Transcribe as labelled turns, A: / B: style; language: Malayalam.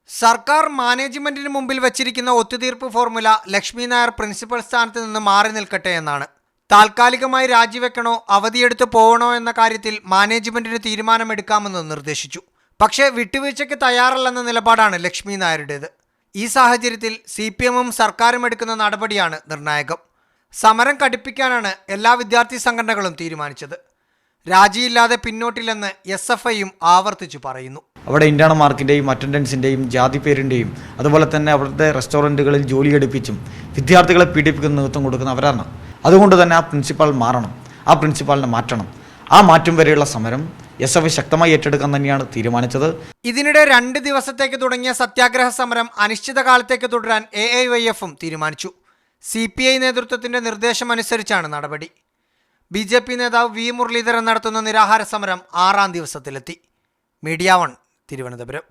A: സർക്കാർ മാനേജ്മെന്റിന് മുമ്പിൽ വച്ചിരിക്കുന്ന ഒത്തുതീർപ്പ് ഫോർമുല ലക്ഷ്മി നായർ പ്രിൻസിപ്പൽ സ്ഥാനത്ത് നിന്ന് മാറി നിൽക്കട്ടെ എന്നാണ്. താൽക്കാലികമായി രാജിവെക്കണോ അവധിയെടുത്ത് പോകണോ എന്ന കാര്യത്തിൽ മാനേജ്മെന്റിന് തീരുമാനമെടുക്കാമെന്ന് നിർദ്ദേശിച്ചു. പക്ഷേ വിട്ടുവീഴ്ചയ്ക്ക് തയ്യാറല്ലെന്ന നിലപാടാണ് ലക്ഷ്മി നായരുടേത്. ഈ സാഹചര്യത്തിൽ CPM-ഉം സർക്കാരും എടുക്കുന്ന നടപടിയാണ് നിർണായകം. സമരം കടുപ്പിക്കാനാണ് എല്ലാ വിദ്യാർത്ഥി സംഘടനകളും തീരുമാനിച്ചത്. രാജിയില്ലാതെ പിന്നോട്ടില്ലെന്ന് SFIയും ആവർത്തിച്ചു പറയുന്നു.
B: അവിടെ ഇന്റേണൽ മാർക്കിൻ്റെയും അറ്റൻഡൻസിൻ്റെയും ജാതി പേരിൻ്റെയും അതുപോലെ തന്നെ അവിടുത്തെ റെസ്റ്റോറൻറ്റുകളിൽ ജോലിയെടുപ്പിച്ചും വിദ്യാർത്ഥികളെ പീഡിപ്പിക്കുന്ന നേതൃത്വം കൊടുക്കുന്നവരാണ്. അതുകൊണ്ട് തന്നെ ആ പ്രിൻസിപ്പാൾ മാറണം, ആ പ്രിൻസിപ്പാളിനെ മാറ്റണം. ആ മാറ്റം വരെയുള്ള സമരം SFI ശക്തമായി ഏറ്റെടുക്കാൻ തന്നെയാണ് തീരുമാനിച്ചത്.
A: ഇതിനിടെ 2 ദിവസത്തേക്ക് തുടങ്ങിയ സത്യാഗ്രഹ സമരം അനിശ്ചിതകാലത്തേക്ക് തുടരാൻ AIYF-ഉം തീരുമാനിച്ചു. CPI നേതൃത്വത്തിന്റെ നിർദ്ദേശമനുസരിച്ചാണ് നടപടി. BJP നേതാവ് V. മുരളീധരൻ നടത്തുന്ന നിരാഹാര സമരം 6-ാം ദിവസത്തിലെത്തി. മീഡിയ 1 തിരുവനന്തപുരം.